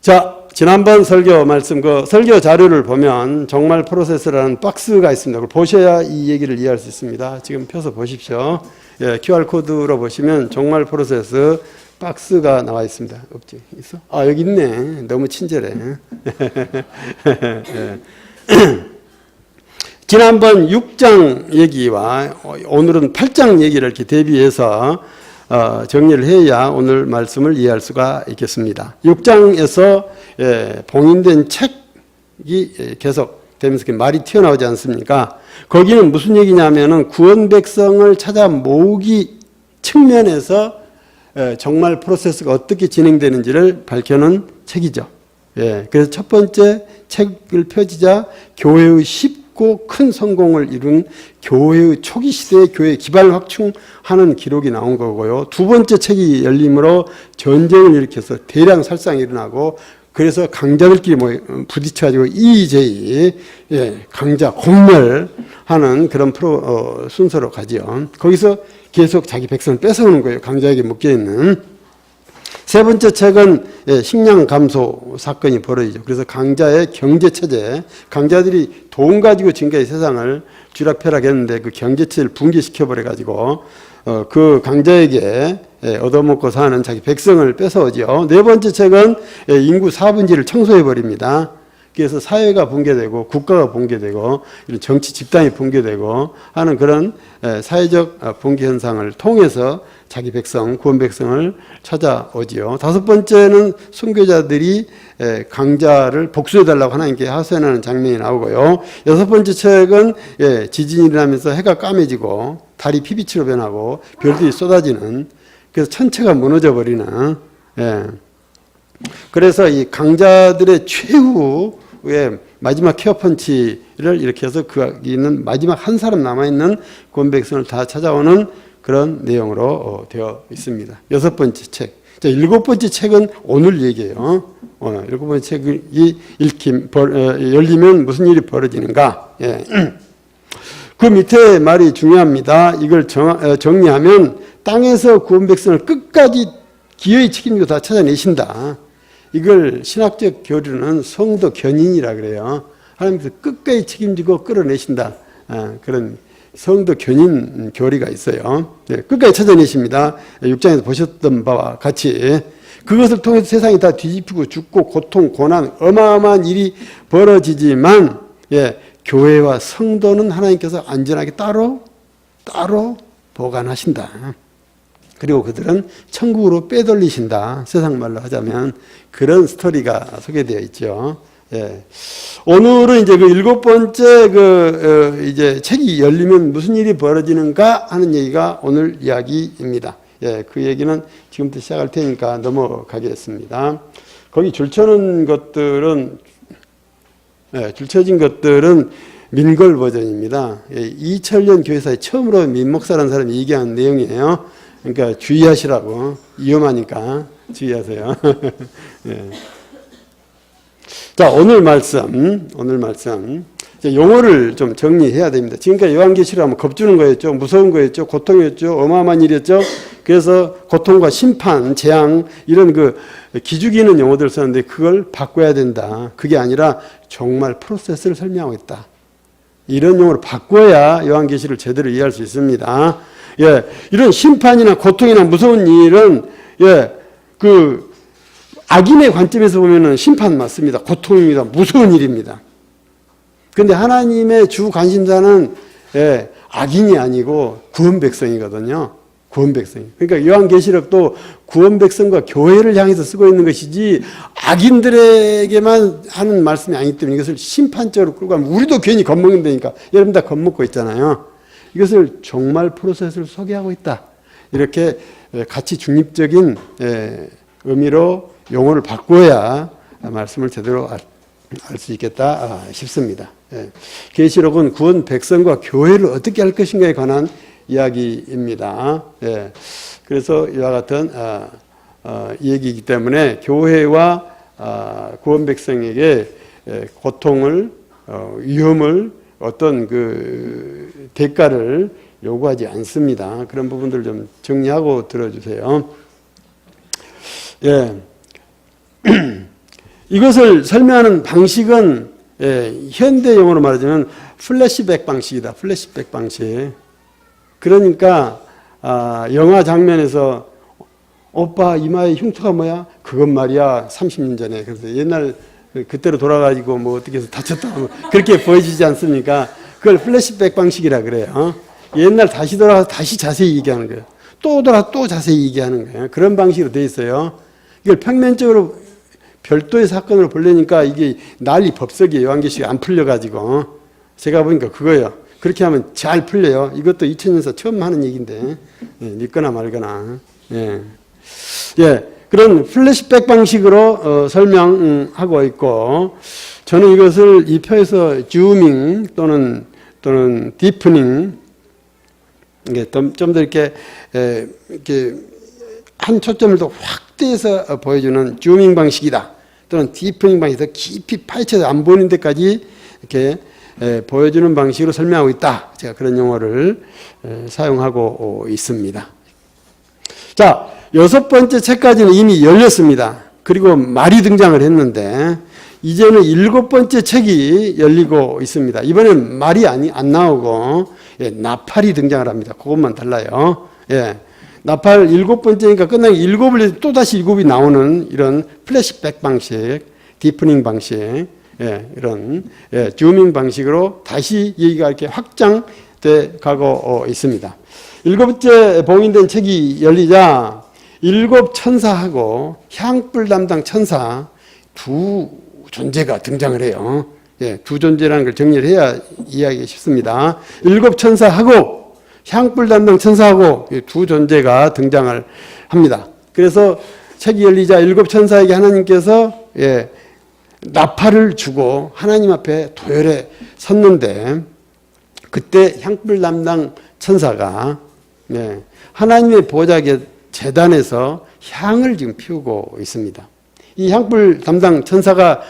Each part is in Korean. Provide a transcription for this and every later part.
자, 지난번 설교 말씀, 설교 자료를 보면 정말 프로세스라는 박스가 있습니다. 그걸 보셔야 이 얘기를 이해할 수 있습니다. 지금 펴서 보십시오. 예, QR코드로 보시면 정말 프로세스 박스가 나와 있습니다. 없지? 있어? 아, 여기 있네. 너무 친절해. 예. 지난번 6장 얘기와 오늘은 8장 얘기를 이렇게 대비해서 정리를 해야 오늘 말씀을 이해할 수가 있겠습니다. 6장에서 봉인된 책이 계속 되면서 말이 튀어나오지 않습니까? 거기는 무슨 얘기냐면은 구원 백성을 찾아 모으기 측면에서 정말 프로세스가 어떻게 진행되는지를 밝혀놓은 책이죠. 그래서 첫 번째 책을 펴지자 교회의 쉽고 큰 성공을 이룬 교회의 초기 시대의 교회 기반을 확충하는 기록이 나온 거고요. 두 번째 책이 열림으로 전쟁을 일으켜서 대량 살상이 일어나고 그래서 강자들끼리 부딪혀가지고 EJ, 강자, 공멸하는 그런 순서로 가죠. 거기서 계속 자기 백성을 뺏어오는 거예요. 강자에게 묶여있는. 세 번째 책은 식량 감소 사건이 벌어지죠. 그래서 강자의 경제체제, 강자들이 돈 가지고 지금까지 세상을 쥐락펴락했는데 그 경제체제를 붕괴시켜버려가지고 그 강자에게 얻어먹고 사는 자기 백성을 뺏어오죠. 네 번째 책은 인구 4분지를 청소해버립니다. 그래서 사회가 붕괴되고 국가가 붕괴되고 이런 정치 집단이 붕괴되고 하는 그런 사회적 붕괴 현상을 통해서 자기 백성, 구원 백성을 찾아오지요. 다섯 번째는 순교자들이 강자를 복수해달라고 하나님께 하소연하는 장면이 나오고요. 여섯 번째 책은 지진이 일어나면서 해가 까매지고 달이 피빛으로 변하고 별들이 쏟아지는, 그래서 천체가 무너져버리는, 그래서 이 강자들의 최후의 마지막 케어 펀치를 이렇게 해서 그는 마지막 한 사람 남아있는 구원 백성을 다 찾아오는 그런 내용으로 되어 있습니다. 여섯 번째 책. 자, 일곱 번째 책은 오늘 얘기예요. 일곱 번째 책이 열리면 무슨 일이 벌어지는가. 그 밑에 말이 중요합니다. 이걸 정리하면 땅에서 구원 백성을 끝까지 기어이 책임지고 다 찾아내신다. 이걸 신학적 교류는 성도 견인이라 그래요. 하나님께서 끝까지 책임지고 끌어내신다. 그런 성도 견인 교리가 있어요. 끝까지 찾아내십니다. 6장에서 보셨던 바와 같이 그것을 통해서 세상이 다 뒤집히고 죽고 고통, 고난, 어마어마한 일이 벌어지지만 교회와 성도는 하나님께서 안전하게 따로 보관하신다. 그리고 그들은 천국으로 빼돌리신다. 세상 말로 하자면 그런 스토리가 소개되어 있죠. 오늘은 이제 그 일곱 번째 이제 책이 열리면 무슨 일이 벌어지는가 하는 얘기가 오늘 이야기입니다. 그 얘기는 지금부터 시작할 테니까 넘어가겠습니다. 거기 줄쳐진 것들은 민걸 버전입니다. 이철년 교회사에 처음으로 민목사라는 사람이 얘기한 내용이에요. 그러니까 주의하시라고, 위험하니까 주의하세요. 자, 오늘 말씀. 용어를 좀 정리해야 됩니다. 지금까지 요한계시록 하면 겁주는 거였죠. 무서운 거였죠. 고통이었죠. 어마어마한 일이었죠. 그래서 고통과 심판, 재앙, 이런 기죽이는 용어들을 썼는데 그걸 바꿔야 된다. 그게 아니라 정말 프로세스를 설명하고 있다. 이런 용어를 바꿔야 요한계시를 제대로 이해할 수 있습니다. 이런 심판이나 고통이나 무서운 일은, 악인의 관점에서 보면은 심판 맞습니다. 고통입니다. 무서운 일입니다. 근데 하나님의 주 관심사는, 악인이 아니고 구원 백성이거든요. 구원 백성. 그러니까 요한계시록도 구원 백성과 교회를 향해서 쓰고 있는 것이지 악인들에게만 하는 말씀이 아니기 때문에 이것을 심판적으로 끌고 가면 우리도 괜히 겁먹는다니까. 여러분 다 겁먹고 있잖아요. 이것을 정말 프로세스를 소개하고 있다. 이렇게 같이 중립적인 의미로 용어를 바꿔야 말씀을 제대로 알 수 있겠다 싶습니다. 계시록은 구원 백성과 교회를 어떻게 할 것인가에 관한 이야기입니다. 그래서 이와 같은 얘기이기 때문에 교회와 구원 백성에게 고통을, 위험을, 어떤 대가를 요구하지 않습니다. 그런 부분들 좀 정리하고 들어주세요. 이것을 설명하는 방식은 현대 용어로 말하자면 플래시백 방식이다. 플래시백 방식. 그러니까 영화 장면에서 오빠 이마에 흉터가 뭐야? 그건 말이야 30년 전에. 그래서 옛날 그때로 돌아가지고 뭐 어떻게 해서 다쳤다 뭐 그렇게 보여지지 않습니까? 그걸 플래시백 방식이라 그래요. 옛날 다시 돌아가서 다시 자세히 얘기하는 거예요. 또 돌아 또 자세히 얘기하는 거예요. 그런 방식으로 돼 있어요. 이걸 평면적으로 별도의 사건으로 보려니까 이게 난리 법석이 요한계시록이 안 풀려가지고 제가 보니까 그거예요. 그렇게 하면 잘 풀려요. 이것도 2000년서 처음 하는 얘기인데 믿거나 말거나. 그런 플래시백 방식으로 설명하고 있고 저는 이것을 이 표에서 즈우밍 또는 디프닝 좀 더 이렇게 한 초점을 더 확대해서 보여주는 즈우밍 방식이다. 또는 디프닝 방식에서 깊이 파헤쳐서 안 보이는 데까지 이렇게 보여주는 방식으로 설명하고 있다. 제가 그런 용어를 사용하고 있습니다. 자, 6번째 책까지는 이미 열렸습니다. 그리고 말이 등장을 했는데 이제는 7번째 책이 열리고 있습니다. 이번엔 말이 안 나오고 나팔이 등장을 합니다. 그것만 달라요. 나팔 7번째니까 끝나기 7을 또다시 7이 나오는 이런 플래시백 방식, 디프닝 방식, 이런 즈우밍 방식으로 다시 얘기가 이렇게 확장돼 가고 있습니다. 7번째 봉인된 책이 열리자 7 천사하고 향불 담당 천사 두 존재가 등장을 해요. 두 존재라는 걸 정리를 해야 이해하기 쉽습니다. 7 천사하고 향불 담당 천사하고 두 존재가 등장을 합니다. 그래서 책이 열리자 7 천사에게 하나님께서 나팔을 주고 하나님 앞에 도열에 섰는데 그때 향불 담당 천사가 하나님의 보좌의 제단에서 향을 지금 피우고 있습니다. 이 향불 담당 천사가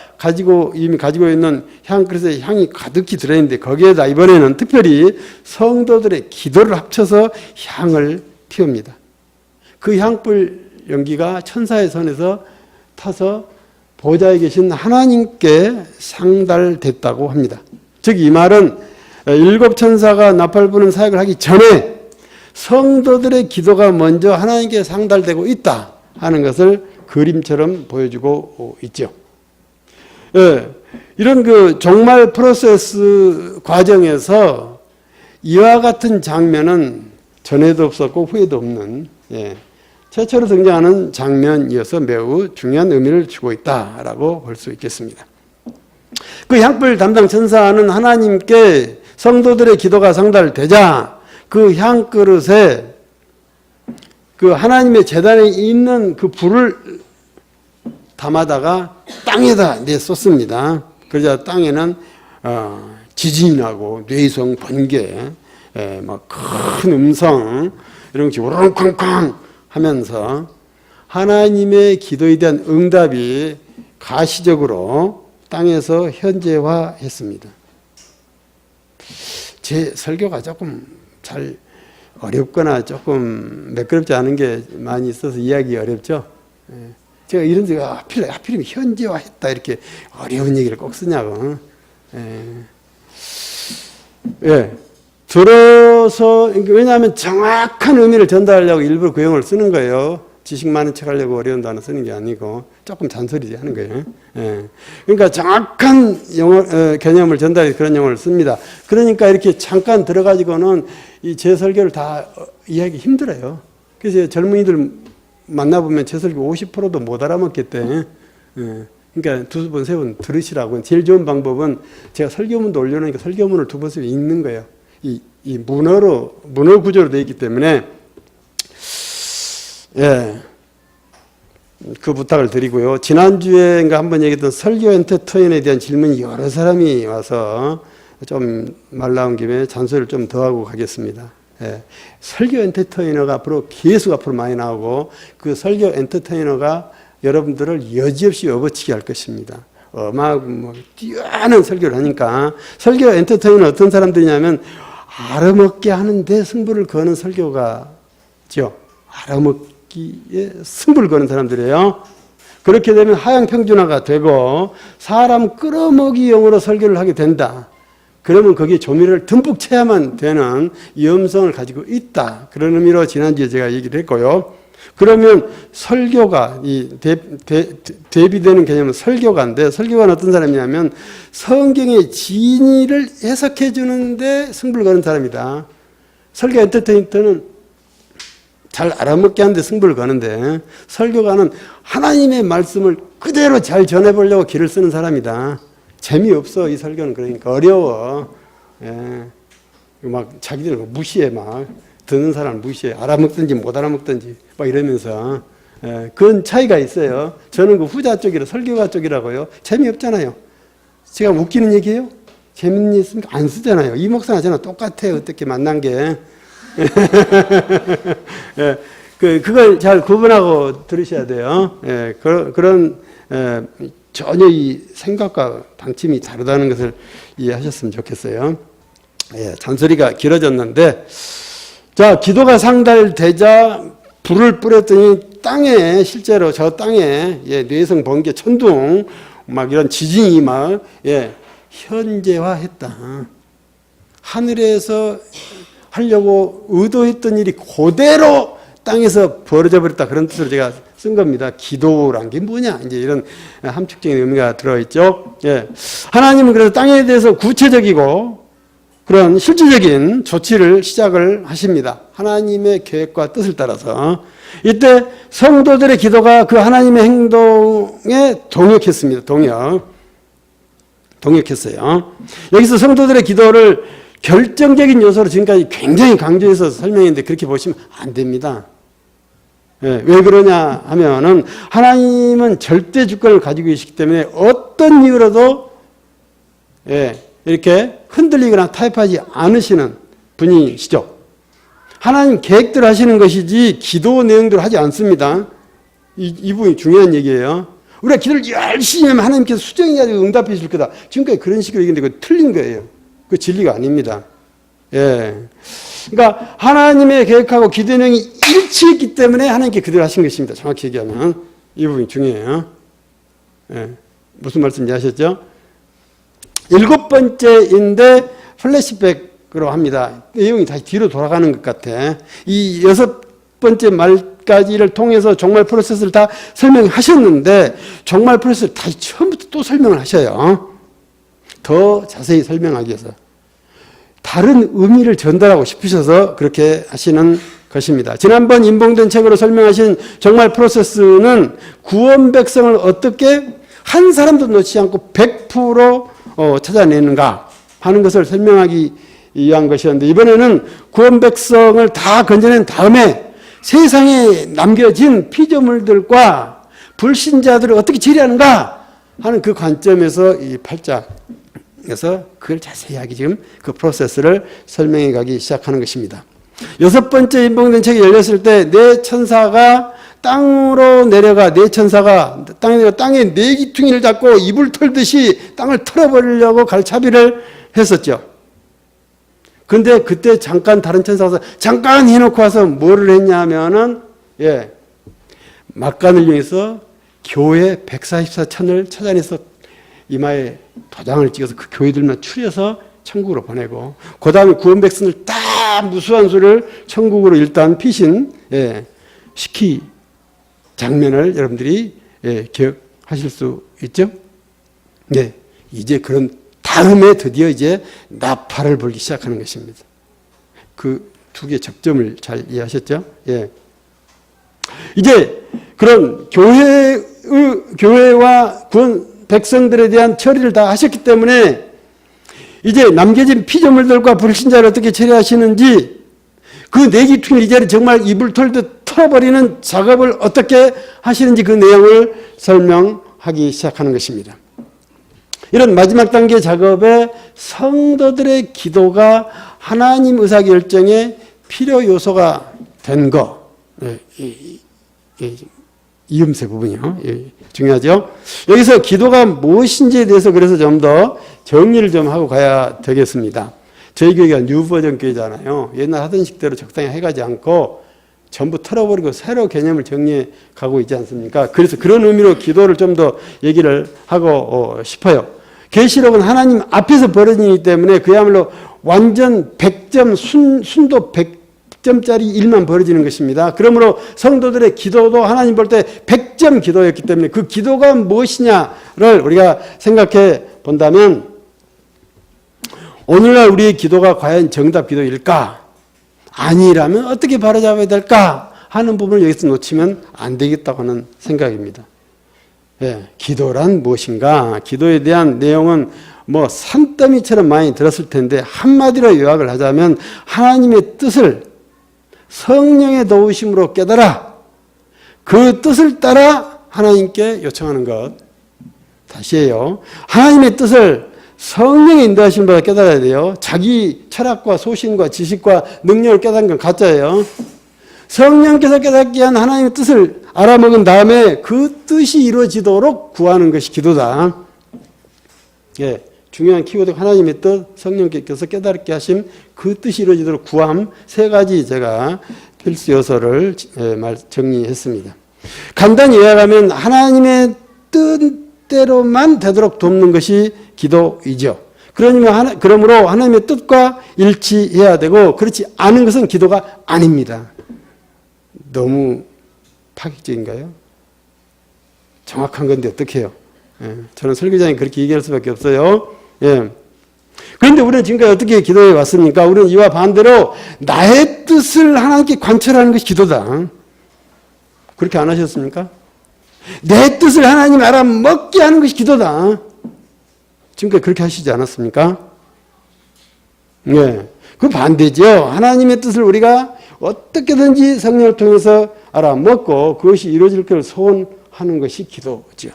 이미 가지고 있는 향그릇에 향이 가득히 들어있는데 거기에다 이번에는 특별히 성도들의 기도를 합쳐서 향을 피웁니다. 그 향불 연기가 천사의 손에서 타서 보좌에 계신 하나님께 상달됐다고 합니다. 즉 이 말은 7 천사가 나팔 부는 사역을 하기 전에 성도들의 기도가 먼저 하나님께 상달되고 있다 하는 것을 그림처럼 보여주고 있죠. 이런 그 종말 프로세스 과정에서 이와 같은 장면은 전에도 없었고 후에도 없는 최초로 등장하는 장면이어서 매우 중요한 의미를 주고 있다라고 볼 수 있겠습니다. 그 향불 담당 천사는 하나님께 성도들의 기도가 상달되자 그 향그릇에 그 하나님의 제단에 있는 그 불을 담아다가 땅에다 내쏟습니다. 그러자 땅에는 지진이 나고 뇌성, 번개, 막 큰 음성 이런 것이 우르릉쾅쾅 하면서 하나님의 기도에 대한 응답이 가시적으로 땅에서 현재화했습니다. 제 설교가 조금 잘 어렵거나 조금 매끄럽지 않은 게 많이 있어서 이해하기 어렵죠. 제가 이런 데가 하필이면 현재화했다 이렇게 어려운 얘기를 꼭 쓰냐고. 들어서 왜냐하면 정확한 의미를 전달하려고 일부러 그 용어를 쓰는 거예요. 지식 많은 책 하려고 어려운 단어 쓰는 게 아니고 조금 잔소리 하는 거예요. 그러니까 정확한 개념을 전달해서 그런 용어를 씁니다. 그러니까 이렇게 잠깐 들어가지고는 이 제 설교를 다 이해하기 힘들어요. 그래서 젊은이들 만나보면 제 설교 50%도 못 알아먹겠대. 그러니까 2번, 3번 들으시라고. 제일 좋은 방법은 제가 설교문도 올려놓으니까 설교문을 2번 읽는 거예요. 이 문어 구조로 되어 있기 때문에 그 부탁을 드리고요. 지난주에인가 한번 얘기했던 설교 엔터테인에 대한 질문이 여러 사람이 와서 좀 말 나온 김에 잔소리를 좀 더 하고 가겠습니다. 설교 엔터테이너가 앞으로 계속 많이 나오고 그 설교 엔터테이너가 여러분들을 여지없이 업어치게 할 것입니다. 뛰어난 설교를 하니까 설교 엔터테이너 어떤 사람들이냐면 알아먹게 하는데 승부를 거는 설교가죠. 알아먹기에 승부를 거는 사람들이에요. 그렇게 되면 하향평준화가 되고 사람 끌어모기용으로 설교를 하게 된다. 그러면 거기에 조미료를 듬뿍 채야만 되는 위험성을 가지고 있다. 그런 의미로 지난주에 제가 얘기를 했고요. 그러면 설교가, 대비되는 개념은 설교가인데, 설교가는 어떤 사람이냐면 성경의 진의를 해석해 주는데 승부를 거는 사람이다. 설교 엔터테인먼트는 잘 알아먹게 하는데 승부를 거는데, 설교가는 하나님의 말씀을 그대로 잘 전해보려고 길을 쓰는 사람이다. 재미없어, 이 설교는. 그러니까 어려워. 예. 막 자기들 무시해, 막. 듣는 사람 무시해. 알아먹든지 못 알아먹든지 막 이러면서. 예. 그건 차이가 있어요. 저는 그 후자 쪽이라, 설교가 쪽이라고요. 재미없잖아요. 제가 웃기는 얘기예요? 재밌는 일 있으니까 안 쓰잖아요. 이 목사나 저나 똑같아요. 어떻게 만난 게. 예. 그걸 잘 구분하고 들으셔야 돼요. 예. 그런, 전혀 이 생각과 방침이 다르다는 것을 이해하셨으면 좋겠어요. 예, 잔소리가 길어졌는데, 자, 기도가 상달되자 불을 뿌렸더니 땅에, 실제로 저 땅에, 예, 뇌성 번개, 천둥, 막 이런 지진이 막, 예, 현재화했다. 하늘에서 하려고 의도했던 일이 그대로 땅에서 벌어져 버렸다. 그런 뜻으로 제가 쓴 겁니다. 기도란 게 뭐냐? 이제 이런 함축적인 의미가 들어있죠. 예. 하나님은 그래서 땅에 대해서 구체적이고 그런 실질적인 조치를 시작을 하십니다. 하나님의 계획과 뜻을 따라서. 이때 성도들의 기도가 그 하나님의 행동에 동역했습니다. 동역했어요. 여기서 성도들의 기도를 결정적인 요소로 지금까지 굉장히 강조해서 설명했는데 그렇게 보시면 안 됩니다. 예, 왜 그러냐 하면은 하나님은 절대 주권을 가지고 계시기 때문에 어떤 이유로도 예, 이렇게 흔들리거나 타협하지 않으시는 분이시죠. 하나님 계획대로 하시는 것이지 기도 내용대로 하지 않습니다. 이 부분이 중요한 얘기예요. 우리가 기도를 열심히 하면 하나님께서 수정해가지고 응답해 주실 거다. 지금까지 그런 식으로 얘기했는데 그거 틀린 거예요. 그 진리가 아닙니다. 예. 그러니까 하나님의 계획하고 기도 내용이 일치했기 때문에 하나님께 그대로 하신 것입니다. 정확히 얘기하면 이 부분이 중요해요. 예. 무슨 말씀인지 아셨죠? 7번째인데 플래시백으로 합니다. 내용이 다시 뒤로 돌아가는 것 같아. 이 6번째 말까지를 통해서 종말 프로세스를 다 설명하셨는데 종말 프로세스를 다시 처음부터 또 설명을 하셔요. 더 자세히 설명하기 위해서. 다른 의미를 전달하고 싶으셔서 그렇게 하시는 것입니다. 지난번 인봉된 책으로 설명하신 정말 프로세스는 구원 백성을 어떻게 한 사람도 놓치지 않고 100% 찾아내는가 하는 것을 설명하기 위한 것이었는데 이번에는 구원 백성을 다 건져낸 다음에 세상에 남겨진 피조물들과 불신자들을 어떻게 처리하는가 하는 그 관점에서 이 8장에서 그걸 자세하게 지금 그 프로세스를 설명해 가기 시작하는 것입니다. 6번째 인봉된 책이 열렸을 때 네 천사가 땅으로 내려가 네 천사가 땅에 네 기퉁이를 잡고 이불 털듯이 땅을 털어버리려고 갈차비를 했었죠. 근데 그때 잠깐 다른 천사가 잠깐 해놓고 와서 뭐를 했냐면은 예, 막간을 이용해서 교회 144천을 찾아내서 이마에 도장을 찍어서 그 교회들만 추려서 천국으로 보내고 그 다음에 구원 백성을 다 무수한 수를 천국으로 일단 피신 예, 시키 장면을 여러분들이 예, 기억하실 수 있죠? 네, 이제 그런 다음에 드디어 이제 나팔을 불기 시작하는 것입니다. 그 두 개의 접점을 잘 이해하셨죠? 예. 이제 그런 교회와 구원 백성들에 대한 처리를 다 하셨기 때문에 이제 남겨진 피조물들과 불신자를 어떻게 처리하시는지 그 네 기퉁이를 이제 정말 이불 털듯 털어버리는 작업을 어떻게 하시는지 그 내용을 설명하기 시작하는 것입니다. 이런 마지막 단계 작업에 성도들의 기도가 하나님 의사결정의 필요 요소가 된 거. 이음새 부분이요. 중요하죠. 여기서 기도가 무엇인지에 대해서 그래서 좀 더 정리를 좀 하고 가야 되겠습니다. 저희 교회가 뉴버전 교회잖아요. 옛날 하던 식대로 적당히 해가지 않고 전부 털어버리고 새로 개념을 정리해 가고 있지 않습니까? 그래서 그런 의미로 기도를 좀 더 얘기를 하고 싶어요. 계시록은 하나님 앞에서 벌어지기 때문에 그야말로 완전 100점 순도 100점짜리 일만 벌어지는 것입니다. 그러므로 성도들의 기도도 하나님 볼 때 100점 기도였기 때문에 그 기도가 무엇이냐를 우리가 생각해 본다면 오늘날 우리의 기도가 과연 정답 기도일까? 아니라면 어떻게 바로잡아야 될까? 하는 부분을 여기서 놓치면 안 되겠다고 하는 생각입니다. 예, 기도란 무엇인가? 기도에 대한 내용은 뭐 산더미처럼 많이 들었을 텐데 한마디로 요약을 하자면 하나님의 뜻을 성령의 도우심으로 깨달아 그 뜻을 따라 하나님께 요청하는 것. 다시 해요. 하나님의 뜻을 성령의 인도하심을 받아 깨달아야 돼요. 자기 철학과 소신과 지식과 능력을 깨닫는 건 가짜예요. 성령께서 깨닫게 한 하나님의 뜻을 알아먹은 다음에 그 뜻이 이루어지도록 구하는 것이 기도다. 예, 중요한 키워드가 하나님의 뜻, 성령께서 깨닫게 하심, 그 뜻이 이루어지도록 구함, 세 가지 제가 필수 요소를 정리했습니다. 간단히 요약하면 하나님의 뜻대로만 되도록 돕는 것이 기도이죠. 그러므로 하나님의 뜻과 일치해야 되고 그렇지 않은 것은 기도가 아닙니다. 너무 파격적인가요? 정확한 건데 어떻게 해요? 예, 저는 설교장이 그렇게 얘기할 수밖에 없어요. 예. 그런데 우리는 지금까지 어떻게 기도해 왔습니까? 우리는 이와 반대로 나의 뜻을 하나님께 관철하는 것이 기도다. 그렇게 안 하셨습니까? 내 뜻을 하나님 알아먹게 하는 것이 기도다. 지금까지 그렇게 하시지 않았습니까? 예. 그 반대죠. 하나님의 뜻을 우리가 어떻게든지 성령을 통해서 알아먹고 그것이 이루어질 것을 소원하는 것이 기도죠.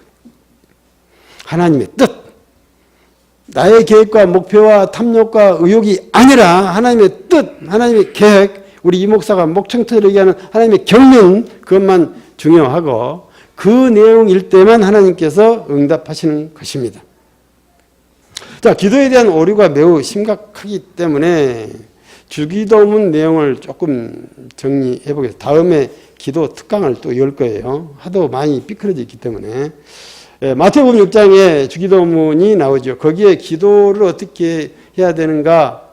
하나님의 뜻. 나의 계획과 목표와 탐욕과 의욕이 아니라 하나님의 뜻, 하나님의 계획, 우리 이 목사가 목청토를 얘기하는 하나님의 경륜, 그것만 중요하고 그 내용일 때만 하나님께서 응답하시는 것입니다. 자, 기도에 대한 오류가 매우 심각하기 때문에 주기도문 내용을 조금 정리해 보겠습니다. 다음에 기도 특강을 또 열 거예요. 하도 많이 삐뚤어져 있기 때문에. 마태복음 6장에 주기도문이 나오죠. 거기에 기도를 어떻게 해야 되는가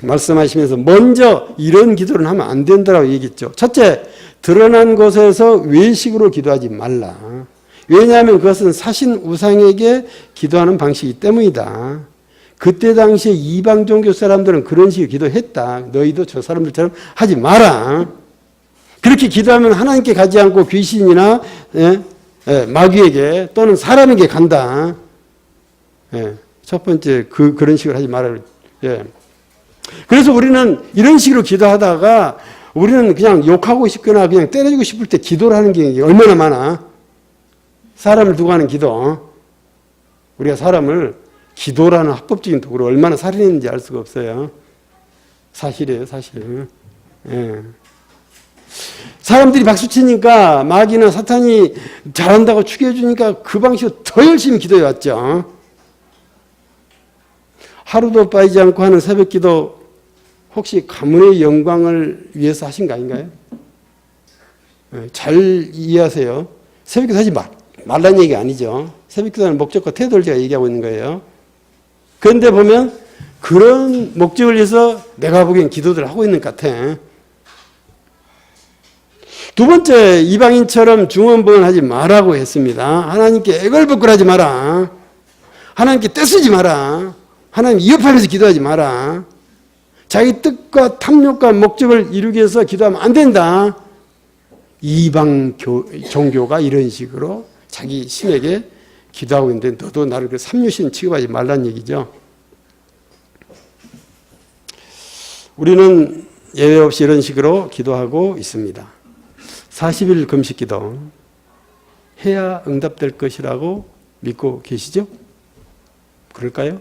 말씀하시면서 먼저 이런 기도를 하면 안 된다고 얘기했죠. 첫째, 드러난 곳에서 외식으로 기도하지 말라. 왜냐하면 그것은 사신 우상에게 기도하는 방식이기 때문이다. 그때 당시에 이방 종교 사람들은 그런 식으로 기도했다. 너희도 저 사람들처럼 하지 마라. 그렇게 기도하면 하나님께 가지 않고 귀신이나 마귀에게 또는 사람에게 간다. 첫 번째 그런 식으로 하지 마라. 그래서 우리는 이런 식으로 기도하다가 우리는 그냥 욕하고 싶거나 그냥 때려주고 싶을 때 기도를 하는 게 얼마나 많아. 사람을 두고 하는 기도. 우리가 사람을 기도라는 합법적인 도구로 얼마나 살인했는지 알 수가 없어요. 사실이에요, 사실. 사람들이 박수치니까 마귀나 사탄이 잘한다고 축해주니까 그 방식으로 더 열심히 기도해 왔죠. 하루도 빠지지 않고 하는 새벽 기도 혹시 가문의 영광을 위해서 하신 거 아닌가요? 잘 이해하세요. 새벽 기도 하지 말라는 얘기가 아니죠. 새벽 기도는 목적과 태도를 제가 얘기하고 있는 거예요. 그런데 보면 그런 목적을 위해서 내가 보기엔 기도를 하고 있는 것 같아. 두 번째, 이방인처럼 중언부언하지 말라고 했습니다. 하나님께 애걸복걸하지 마라. 하나님께 떼쓰지 마라. 하나님 위협하면서 기도하지 마라. 자기 뜻과 탐욕과 목적을 이루기 위해서 기도하면 안 된다. 이방 종교가 이런 식으로 자기 신에게 기도하고 있는데 너도 나를 그 삼류신 취급하지 말라는 얘기죠. 우리는 예외 없이 이런 식으로 기도하고 있습니다. 40일 금식 기도 해야 응답될 것이라고 믿고 계시죠? 그럴까요?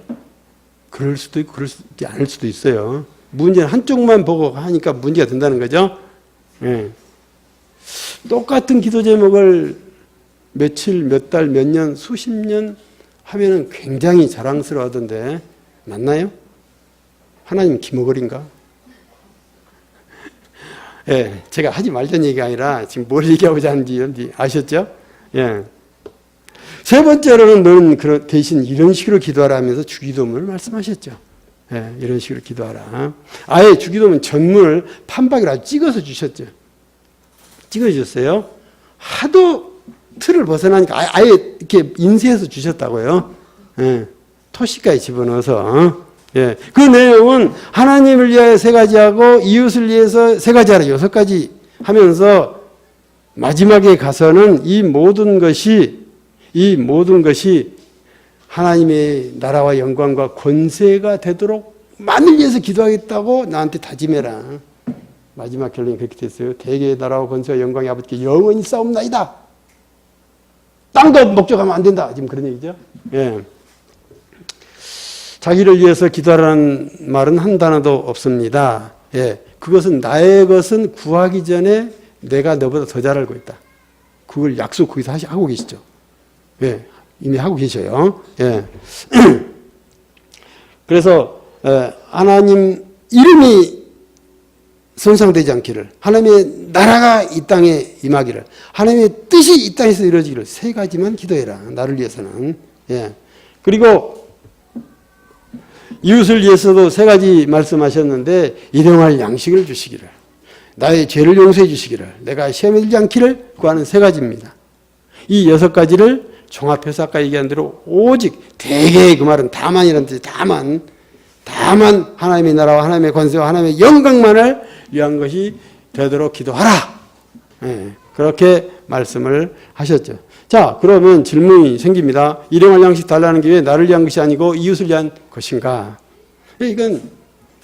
그럴 수도 있고 그럴 수도 않을 수도 있어요. 문제는 한쪽만 보고 하니까 문제가 된다는 거죠. 똑같은 기도 제목을 며칠, 몇 달, 몇 년, 수십 년 하면은 굉장히 자랑스러워하던데 맞나요? 하나님 기모거리인가? 예, 제가 하지 말던 얘기가 아니라 지금 뭘 얘기하고자 하는지 아셨죠? 예. 세 번째로는 너는 대신 이런 식으로 기도하라 하면서 주기도문을 말씀하셨죠. 예, 이런 식으로 기도하라. 아예 주기도문 전문을 판박이라 찍어서 주셨죠. 찍어주셨어요. 하도 틀을 벗어나니까 아예 이렇게 인쇄해서 주셨다고요. 예, 토시까지 집어넣어서. 예, 그 내용은 하나님을 위하여 3가지 하고 이웃을 위해서 3가지 하라 6가지 하면서 마지막에 가서는 이 모든 것이 하나님의 나라와 영광과 권세가 되도록 만을 위해서 기도하겠다고 나한테 다짐해라. 마지막 결론이 그렇게 됐어요. 대개의 나라와 권세와 영광이 아버지께 영원히 싸움나이다. 땅도 목적하면 안 된다. 지금 그런 얘기죠. 예. 자기를 위해서 기도하라는 말은 한 단어도 없습니다. 예. 그것은 나의 것은 구하기 전에 내가 너보다 더 잘 알고 있다. 그걸 약속 거기서 하고 계시죠. 예. 이미 하고 계셔요. 예. 그래서 하나님 이름이 손상되지 않기를, 하나님의 나라가 이 땅에 임하기를, 하나님의 뜻이 이 땅에서 이루어지기를 3가지만 기도해라. 나를 위해서는. 예. 그리고 이웃을 위해서도 3가지 말씀하셨는데 일용할 양식을 주시기를, 나의 죄를 용서해 주시기를, 내가 시험에 들지 않기를 구하는 3가지입니다. 이 6가지를 종합해서 아까 얘기한 대로 오직 대개 그 말은 다만이라는 뜻이 다만 하나님의 나라와 하나님의 권세와 하나님의 영광만을 위한 것이 되도록 기도하라. 예, 그렇게 말씀을 하셨죠. 자, 그러면 질문이 생깁니다. 일용할 양식 달라는 게 왜 나를 위한 것이 아니고 이웃을 위한 것인가? 이건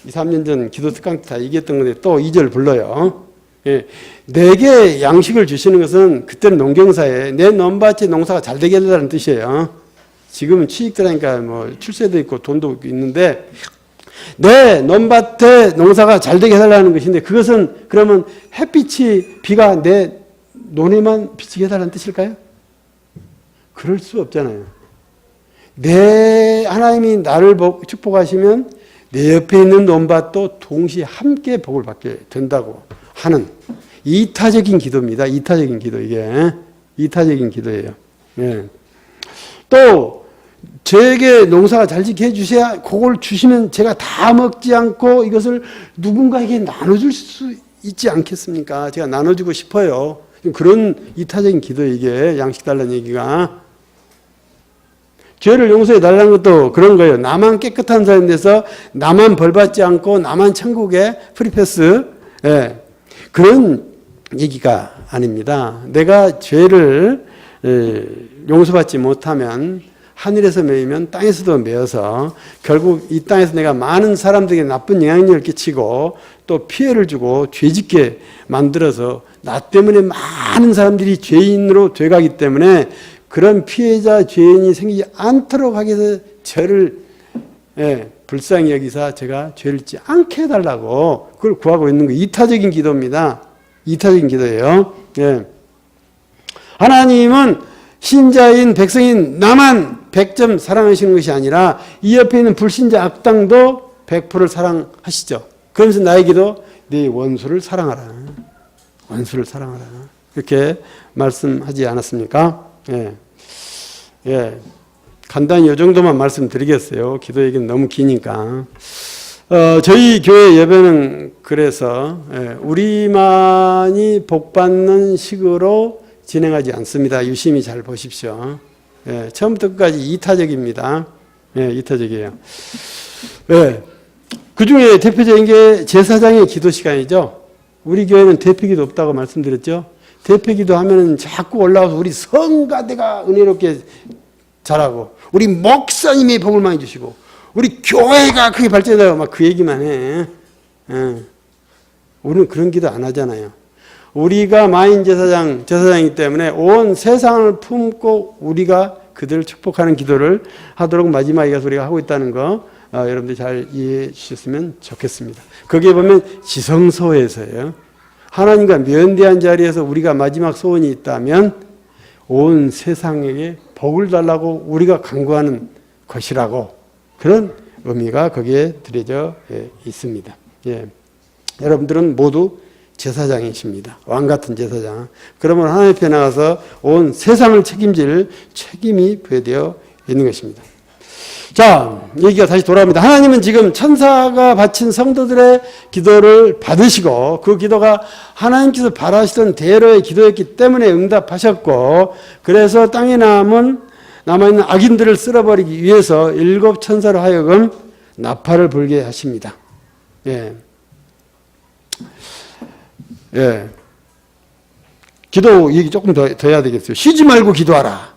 2, 3년 전 기도 특강 때 다 얘기했던 건데 또 2절 불러요. 예, 내게 양식을 주시는 것은 그때는 농경사에 내 논밭의 농사가 잘 되게 해달라는 뜻이에요. 지금은 취직자니까 뭐 출세도 있고 돈도 있는데 내 논밭의 농사가 잘 되게 해달라는 것인데 그것은 그러면 비가 내 논에만 비치게 해달라는 뜻일까요? 그럴 수 없잖아요. 하나님이 나를 축복하시면 내 옆에 있는 논밭도 동시에 함께 복을 받게 된다고 하는 이타적인 기도입니다. 이타적인 기도, 이게. 이타적인 기도예요. 예. 또, 저에게 농사가 잘 지게 해주셔야 그걸 주시면 제가 다 먹지 않고 이것을 누군가에게 나눠줄 수 있지 않겠습니까? 제가 나눠주고 싶어요. 그런 이타적인 기도, 이게. 양식 달라는 얘기가. 죄를 용서해 달라는 것도 그런 거예요. 나만 깨끗한 사람이 돼서 나만 벌받지 않고 나만 천국에 프리패스. 예. 그런 얘기가 아닙니다. 내가 죄를 용서받지 못하면 하늘에서 매이면 땅에서도 매어서 결국 이 땅에서 내가 많은 사람들에게 나쁜 영향력을 끼치고 또 피해를 주고 죄짓게 만들어서 나 때문에 많은 사람들이 죄인으로 돼가기 때문에 그런 피해자 죄인이 생기지 않도록 하기 위해서 저를 불쌍히 여기사 제가 죄를 짓지 않게 해달라고 그걸 구하고 있는 거 이타적인 기도입니다. 이타적인 기도예요. 예. 하나님은 신자인 백성인 나만 100점 사랑하시는 것이 아니라 이 옆에 있는 불신자 악당도 100%를 사랑하시죠. 그러면서 나에게도 네 원수를 사랑하라. 원수를 사랑하라. 이렇게 말씀하지 않았습니까? 예. 예. 간단히 이 정도만 말씀드리겠어요. 기도 얘기는 너무 기니까. 저희 교회 예배는 그래서 우리만이 복받는 식으로 진행하지 않습니다. 유심히 잘 보십시오. 예, 처음부터 끝까지 이타적입니다. 예, 이타적이에요. 예, 그 중에 대표적인 게 제사장의 기도 시간이죠. 우리 교회는 대표기도 없다고 말씀드렸죠. 대표기도 하면은 자꾸 올라와서 우리 성가대가 은혜롭게 자라고, 우리 목사님이 복을 많이 주시고, 우리 교회가 크게 발전하고 막 그 얘기만 해. 예. 우리는 그런 기도 안 하잖아요. 우리가 마인 제사장이기 때문에 온 세상을 품고 우리가 그들을 축복하는 기도를 하도록 마지막에 가서 우리가 하고 있다는 거 여러분들이 잘 이해해 주셨으면 좋겠습니다. 거기에 보면 지성소에서예요. 하나님과 면대한 자리에서 우리가 마지막 소원이 있다면 온 세상에게 복을 달라고 우리가 간구하는 것이라고 그런 의미가 거기에 들여져 있습니다. 예. 여러분들은 모두 제사장이십니다. 왕 같은 제사장. 그러면 하나님 앞에 나가서 온 세상을 책임질 책임이 부여되어 있는 것입니다. 자, 얘기가 다시 돌아옵니다. 하나님은 지금 천사가 바친 성도들의 기도를 받으시고 그 기도가 하나님께서 바라시던 대로의 기도였기 때문에 응답하셨고, 그래서 땅에 남아있는 악인들을 쓸어버리기 위해서 7 천사로 하여금 나팔을 불게 하십니다. 예. 예. 기도 얘기 조금 더 해야 되겠어요. 쉬지 말고 기도하라.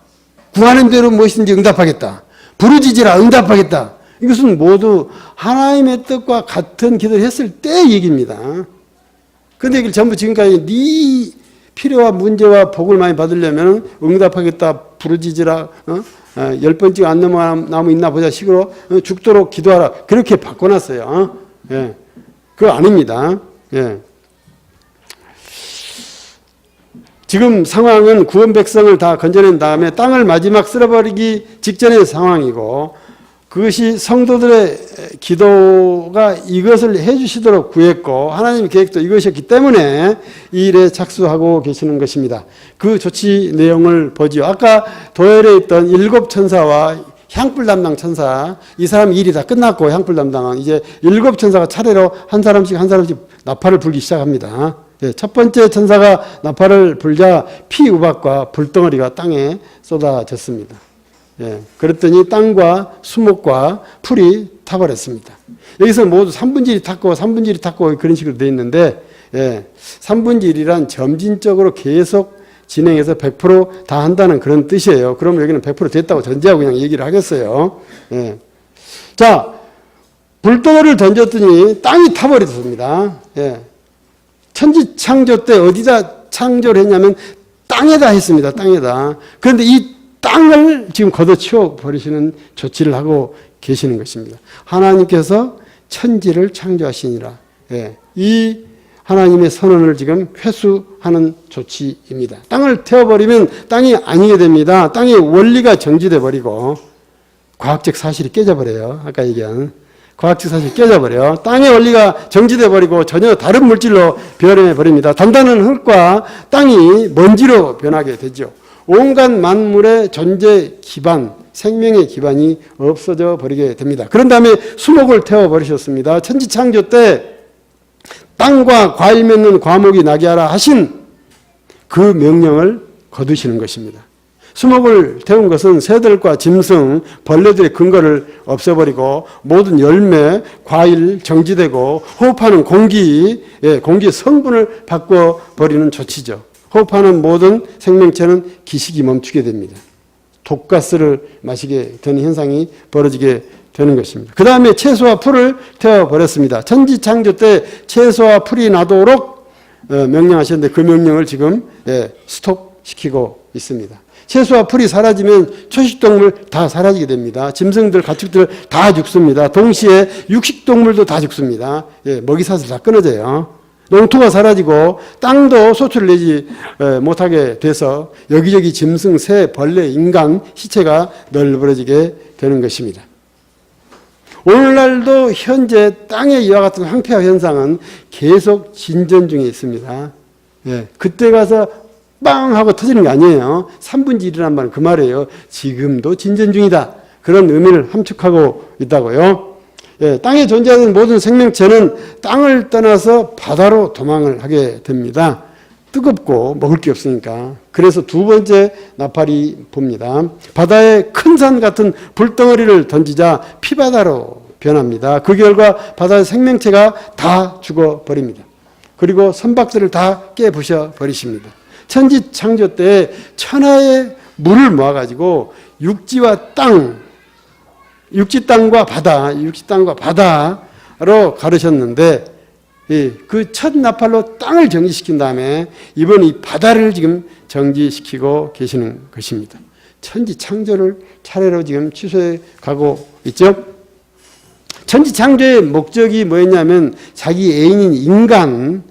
구하는 대로 무엇이든지 응답하겠다. 부르짖으라 응답하겠다. 이것은 모두 하나님의 뜻과 같은 기도를 했을 때 얘기입니다. 그런데 이걸 전부 지금까지 네 필요와 문제와 복을 많이 받으려면 응답하겠다, 부르짖으라, 10번째 안 나무 있나 보자 식으로 죽도록 기도하라. 그렇게 바꿔놨어요. 예. 그거 아닙니다. 예. 지금 상황은 구원 백성을 다 건져낸 다음에 땅을 마지막 쓸어버리기 직전의 상황이고, 그것이 성도들의 기도가 이것을 해주시도록 구했고 하나님의 계획도 이것이었기 때문에 이 일에 착수하고 계시는 것입니다. 그 조치 내용을 보죠. 아까 도열에 있던 7 천사와 향불 담당 천사, 이 사람 일이 다 끝났고 향불 담당은 이제 7 천사가 차례로 한 사람씩 나팔을 불기 시작합니다. 첫 번째 천사가 나팔을 불자 피 우박과 불덩어리가 땅에 쏟아졌습니다. 그랬더니 땅과 수목과 풀이 타버렸습니다. 여기서 모두 3분질이 탔고 3분질이 탔고 그런 식으로 되어 있는데, 3분질이란 점진적으로 계속 진행해서 100% 다 한다는 그런 뜻이에요. 그러면 여기는 100% 됐다고 전제하고 그냥 얘기를 하겠어요. 자, 불덩어리를 던졌더니 땅이 타버렸습니다. 천지 창조 때 어디다 창조를 했냐면 땅에다 했습니다. 땅에다. 그런데 이 땅을 지금 걷어치워 버리시는 조치를 하고 계시는 것입니다. 하나님께서 천지를 창조하시니라. 이 하나님의 선언을 지금 회수하는 조치입니다. 땅을 태워버리면 땅이 아니게 됩니다. 땅의 원리가 정지돼 버리고 과학적 사실이 깨져버려요. 아까 얘기한 과학적 사실이 깨져버려. 땅의 원리가 정지돼 버리고 전혀 다른 물질로 변해 버립니다. 단단한 흙과 땅이 먼지로 변하게 되죠. 온갖 만물의 존재 기반, 생명의 기반이 없어져 버리게 됩니다. 그런 다음에 수목을 태워버리셨습니다. 천지창조 때 땅과 과일 맺는 과목이 나게 하라 하신 그 명령을 거두시는 것입니다. 수목을 태운 것은 새들과 짐승, 벌레들의 근거를 없애버리고 모든 열매, 과일 정지되고 호흡하는 공기, 공기의 성분을 바꿔버리는 조치죠. 호흡하는 모든 생명체는 기식이 멈추게 됩니다. 독가스를 마시게 되는 현상이 벌어지게 되는 것입니다. 그 다음에 채소와 풀을 태워버렸습니다. 천지창조 때 채소와 풀이 나도록 명령하셨는데 그 명령을 지금 스톱시키고 있습니다. 채소와 풀이 사라지면 초식동물 다 사라지게 됩니다. 짐승들, 가축들 다 죽습니다. 동시에 육식동물도 다 죽습니다. 먹이사슬 다 끊어져요. 농토가 사라지고 땅도 소출을 내지 못하게 돼서 여기저기 짐승, 새, 벌레, 인간, 시체가 널브러지게 되는 것입니다. 오늘날도 현재 땅에 이와 같은 황폐화 현상은 계속 진전 중에 있습니다. 그때 가서 빵 하고 터지는 게 아니에요. 3분의 1이란 말은 그 말이에요. 지금도 진전 중이다. 그런 의미를 함축하고 있다고요. 땅에 존재하는 모든 생명체는 땅을 떠나서 바다로 도망을 하게 됩니다. 뜨겁고 먹을 게 없으니까. 그래서 두 번째 나팔이 붑니다. 바다에 큰 산 같은 불덩어리를 던지자 피바다로 변합니다. 그 결과 바다의 생명체가 다 죽어버립니다. 그리고 선박들을 다 깨부셔 버리십니다. 천지 창조 때 천하의 물을 모아가지고 육지와 땅, 육지 땅과 바다로 가르셨는데 그 첫 나팔로 땅을 정지시킨 다음에 이번 이 바다를 지금 정지시키고 계시는 것입니다. 천지 창조를 차례로 지금 취소해 가고 있죠. 천지 창조의 목적이 뭐였냐면 자기 애인인 인간,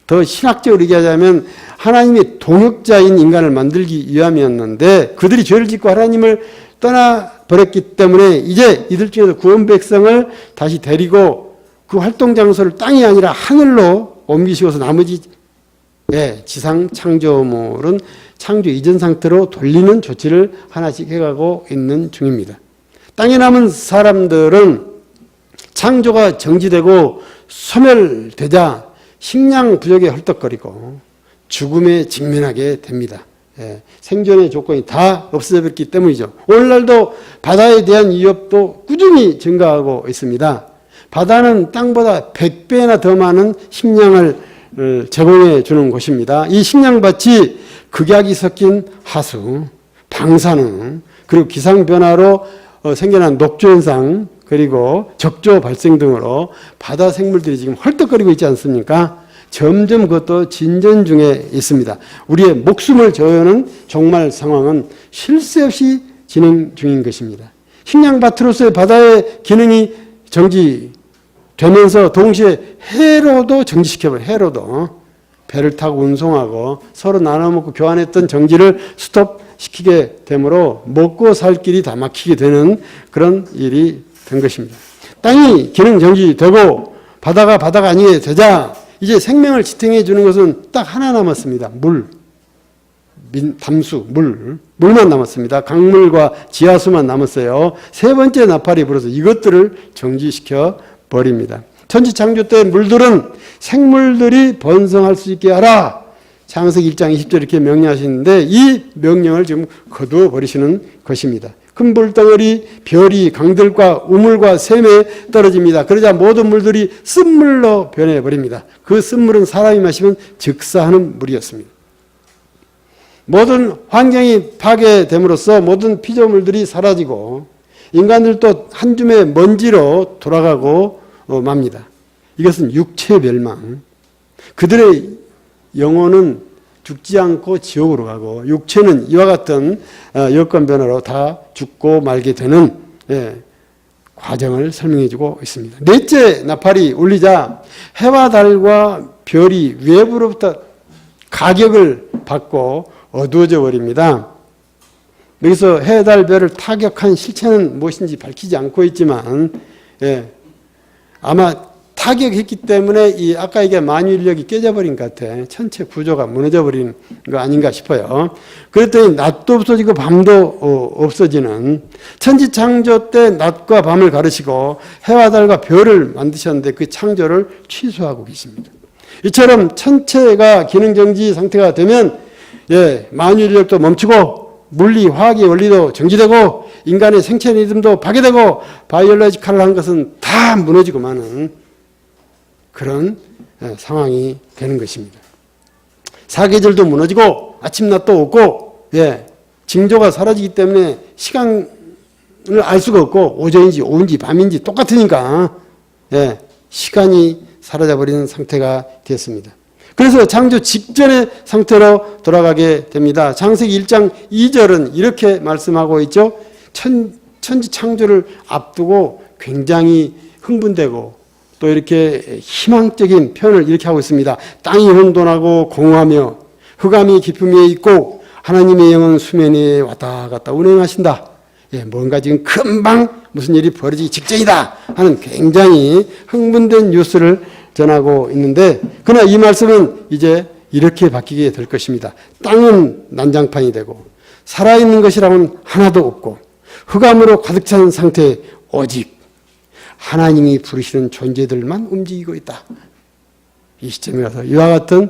더 신학적으로 얘기하자면 하나님의 동역자인 인간을 만들기 위함이었는데 그들이 죄를 짓고 하나님을 떠나버렸기 때문에 이제 이들 중에서 구원 백성을 다시 데리고 그 활동 장소를 땅이 아니라 하늘로 옮기시고서 나머지 지상 창조물은 창조 이전 상태로 돌리는 조치를 하나씩 해가고 있는 중입니다. 땅에 남은 사람들은 창조가 정지되고 소멸되자 식량 부족에 헐떡거리고 죽음에 직면하게 됩니다. 생존의 조건이 다 없어졌기 때문이죠. 오늘날도 바다에 대한 위협도 꾸준히 증가하고 있습니다. 바다는 땅보다 100배나 더 많은 식량을 제공해 주는 곳입니다. 이 식량밭이 극약이 섞인 하수, 방사능, 그리고 기상변화로 생겨난 녹조현상, 그리고 적조 발생 등으로 바다 생물들이 지금 헐떡거리고 있지 않습니까? 점점 그것도 진전 중에 있습니다. 우리의 목숨을 저어는 종말 상황은 쉴 새 없이 진행 중인 것입니다. 식량밭으로서의 바다의 기능이 정지되면서 동시에 해로도 정지시켜버려요. 해로도. 배를 타고 운송하고 서로 나눠먹고 교환했던 정지를 스톱시키게 되므로 먹고 살 길이 다 막히게 되는 그런 일이 된 것입니다. 땅이 기능 정지되고 바다가 아니게 되자 이제 생명을 지탱해 주는 것은 딱 하나 남았습니다. 물, 담수, 물만 남았습니다. 강물과 지하수만 남았어요. 세 번째 나팔이 불어서 이것들을 정지시켜 버립니다. 천지창조 때 물들은 생물들이 번성할 수 있게 하라. 창세기 1장 20절 이렇게 명령하시는데 이 명령을 지금 거두어 버리시는 것입니다. 큰 물덩어리, 별이 강들과 우물과 샘에 떨어집니다. 그러자 모든 물들이 쓴물로 변해버립니다. 그 쓴물은 사람이 마시면 즉사하는 물이었습니다. 모든 환경이 파괴됨으로써 모든 피조물들이 사라지고 인간들도 한 줌의 먼지로 돌아가고 맙니다. 이것은 육체 멸망. 그들의 영혼은 죽지 않고 지옥으로 가고 육체는 이와 같은 여건 변화로 다 죽고 말게 되는 과정을 설명해 주고 있습니다. 넷째 나팔이 울리자 해와 달과 별이 외부로부터 가격을 받고 어두워져 버립니다. 여기서 해, 달, 별을 타격한 실체는 무엇인지 밝히지 않고 있지만 아마 타격했기 때문에 아까 이게 만유인력이 깨져버린 것 같아. 전체 구조가 무너져버린 거 아닌가 싶어요. 그랬더니 낮도 없어지고 밤도 없어지는 천지창조 때 낮과 밤을 가르시고 해와 달과 별을 만드셨는데 그 창조를 취소하고 계십니다. 이처럼 천체가 기능정지 상태가 되면 만유인력도 멈추고 물리, 화학의 원리도 정지되고 인간의 생체 리듬도 파괴되고 바이올로지컬한 것은 다 무너지고 마는 그런 상황이 되는 것입니다. 사계절도 무너지고 아침낮도 없고 징조가 사라지기 때문에 시간을 알 수가 없고 오전인지 오후인지 밤인지 똑같으니까 시간이 사라져버리는 상태가 되었습니다. 그래서 창조 직전의 상태로 돌아가게 됩니다. 창세기 1장 2절은 이렇게 말씀하고 있죠. 천지 창조를 앞두고 굉장히 흥분되고 또 이렇게 희망적인 표현을 이렇게 하고 있습니다. 땅이 혼돈하고 공허하며 흑암이 깊음 위에 있고 하나님의 영은 수면 위에 왔다 갔다 운행하신다. 뭔가 지금 금방 무슨 일이 벌어지기 직전이다 하는 굉장히 흥분된 뉴스를 전하고 있는데 그러나 이 말씀은 이제 이렇게 바뀌게 될 것입니다. 땅은 난장판이 되고 살아있는 것이라고는 하나도 없고 흑암으로 가득 찬 상태 오직 하나님이 부르시는 존재들만 움직이고 있다. 이 시점에 가서 이와 같은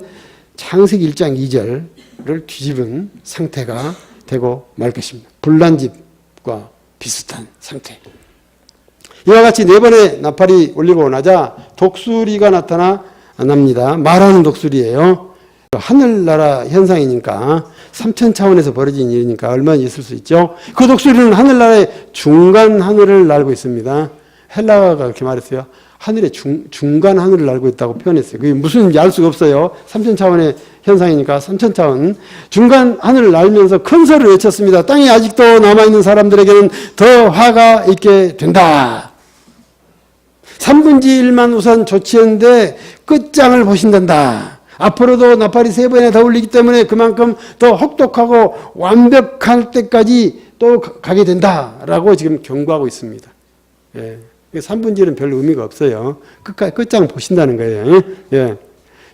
창세기 1장 2절을 뒤집은 상태가 되고 말 것입니다. 불난집과 비슷한 상태. 이와 같이 네 번의 나팔이 울리고 나자 독수리가 나타납니다. 말하는 독수리예요. 하늘나라 현상이니까 3천 차원에서 벌어진 일이니까 얼마나 있을 수 있죠. 그 독수리는 하늘나라의 중간 하늘을 날고 있습니다. 헬라가 그렇게 말했어요. 하늘의 중간 하늘을 날고 있다고 표현했어요. 그게 무슨지 알 수가 없어요. 3천 차원의 현상이니까 3천 차원. 중간 하늘을 날면서 큰 소리를 외쳤습니다. 땅이 아직도 남아있는 사람들에게는 더 화가 있게 된다. 3분의 1만 우선 조치했는데 끝장을 보신단다. 앞으로도 나팔이 3번이나 더 울리기 때문에 그만큼 더 혹독하고 완벽할 때까지 또 가게 된다라고 지금 경고하고 있습니다. 3분의 1은 별 의미가 없어요. 끝장 보신다는 거예요.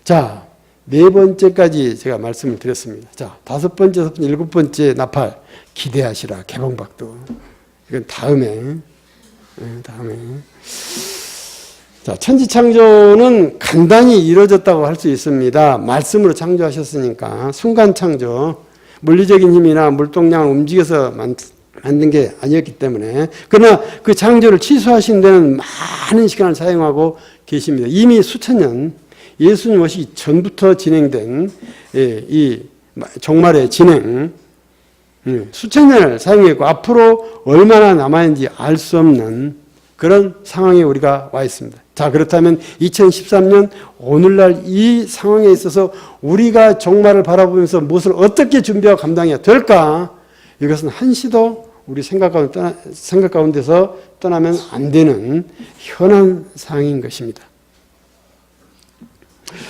자, 네 번째까지 제가 말씀을 드렸습니다. 자, 다섯 번째, 여섯 번째, 일곱 번째 나팔 기대하시라. 개봉박도. 이건 다음에. 자, 천지창조는 간단히 이루어졌다고 할 수 있습니다. 말씀으로 창조하셨으니까 순간 창조, 물리적인 힘이나 물동량을 움직여서 만든 게 아니었기 때문에. 그러나 그 창조를 취소하신 데는 많은 시간을 사용하고 계십니다. 이미 수천 년 예수님 오시기 전부터 진행된 이 종말의 진행, 수천 년을 사용했고 앞으로 얼마나 남아있는지 알 수 없는 그런 상황에 우리가 와 있습니다. 자, 그렇다면 2013년 오늘날 이 상황에 있어서 우리가 종말을 바라보면서 무엇을 어떻게 준비하고 감당해야 될까? 이것은 한시도 우리 생각 가운데서 떠나면 안 되는 현안 상황인 것입니다.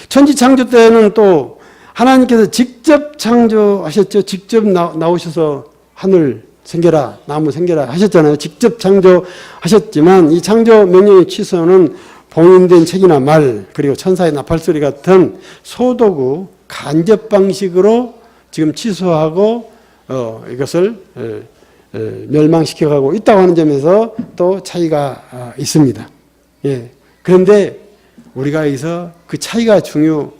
천지 창조 때는 또 하나님께서 직접 창조하셨죠. 직접 나오셔서 하늘 생겨라, 나무 생겨라 하셨잖아요. 직접 창조하셨지만 이 창조 명령의 취소는 봉인된 책이나 말, 그리고 천사의 나팔소리 같은 소도구, 간접 방식으로 지금 취소하고 이것을 멸망시켜가고 있다고 하는 점에서 또 차이가 있습니다. 예. 그런데 우리가 여기서 그 차이가 중요한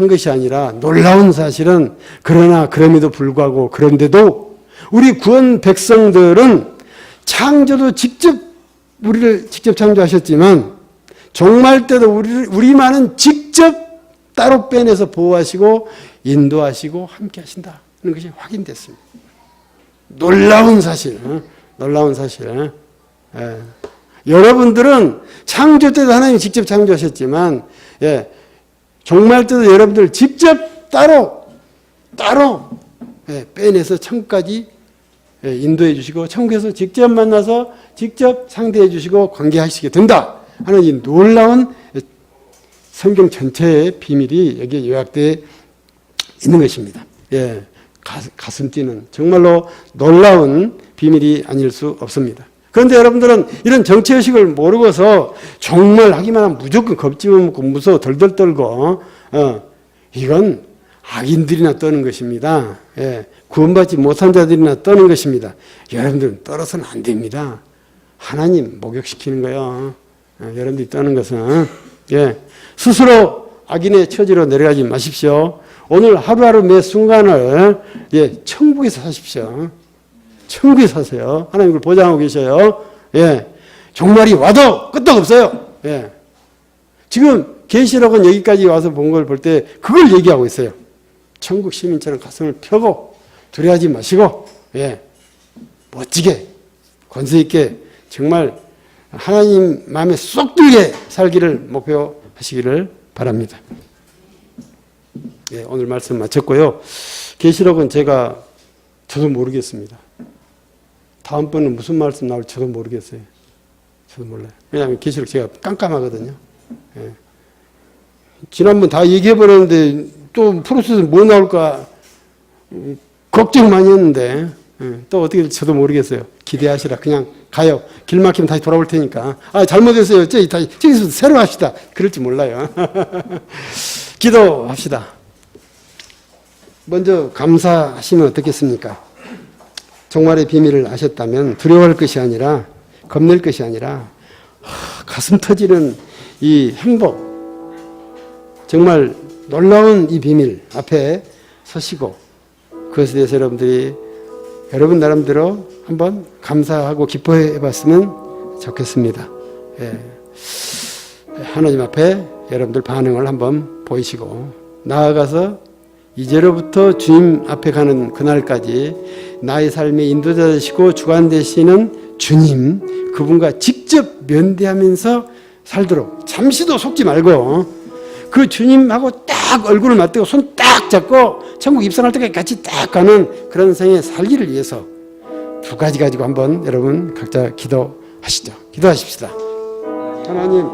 것이 아니라 놀라운 사실은 그러나 그럼에도 불구하고 그런데도 우리 구원 백성들은 창조도 우리를 직접 창조하셨지만 종말 때도 우리만은 직접 따로 빼내서 보호하시고 인도하시고 함께 하신다는 것이 확인됐습니다. 놀라운 사실. 예. 여러분들은 창조 때도 하나님이 직접 창조하셨지만, 예, 종말 때도 여러분들 직접 따로 빼내서 천국까지 인도해 주시고 천국에서 직접 만나서 직접 상대해 주시고 관계하시게 된다 하는 이 놀라운 성경 전체의 비밀이 여기에 요약되어 있는 것입니다. 예, 가슴 뛰는 정말로 놀라운 비밀이 아닐 수 없습니다. 그런데 여러분들은 이런 정체의식을 모르고서 정말 하기만 하면 무조건 겁집어먹고 무서워 덜덜 떨고 이건 악인들이나 떠는 것입니다. 예, 구원받지 못한 자들이나 떠는 것입니다. 여러분들은 떨어서는 안 됩니다. 하나님 목욕시키는 거예요. 여러분들이 떠는 것은 스스로 악인의 처지로 내려가지 마십시오. 오늘 하루하루 매 순간을 천국에서 사십시오. 천국에 사세요. 하나님 그걸 보장하고 계셔요. 종말이 와도 끄떡없어요. 지금 계시록은 여기까지 와서 본 걸 볼 때 그걸 얘기하고 있어요. 천국 시민처럼 가슴을 펴고 두려워하지 마시고 멋지게 권세 있게 정말 하나님 마음에 쏙 들게 살기를 목표하시기를 바랍니다. 오늘 말씀 마쳤고요. 계시록은 저도 모르겠습니다. 다음번은 무슨 말씀 나올지 저도 모르겠어요. 저도 몰라요. 왜냐하면 계시록 제가 깜깜하거든요. 지난번 다 얘기해버렸는데 또 프로세스 뭐 나올까 걱정 많이 했는데 또 어떻게 될지 저도 모르겠어요. 기대하시라. 그냥 가요. 길 막히면 다시 돌아올 테니까. 잘못했어요. 저기서 새로 합시다. 그럴지 몰라요. 기도합시다. 먼저 감사하시면 어떻겠습니까? 종말의 비밀을 아셨다면 두려워할 것이 아니라 겁낼 것이 아니라 가슴 터지는 이 행복, 정말 놀라운 이 비밀 앞에 서시고 그것에 대해서 여러분들이 여러분 나름대로 한번 감사하고 기뻐해 봤으면 좋겠습니다. 하나님 앞에 여러분들 반응을 한번 보이시고 나아가서 이제로부터 주님 앞에 가는 그날까지 나의 삶의 인도자 되시고 주관 되시는 주님, 그분과 직접 면대하면서 살도록 잠시도 속지 말고 그 주님하고 딱 얼굴을 맞대고 손 딱 잡고 천국 입성할 때까지 같이 딱 가는 그런 생에 살기를 위해서 두 가지 가지고 한번 여러분 각자 기도하시죠. 기도하십시다. 하나님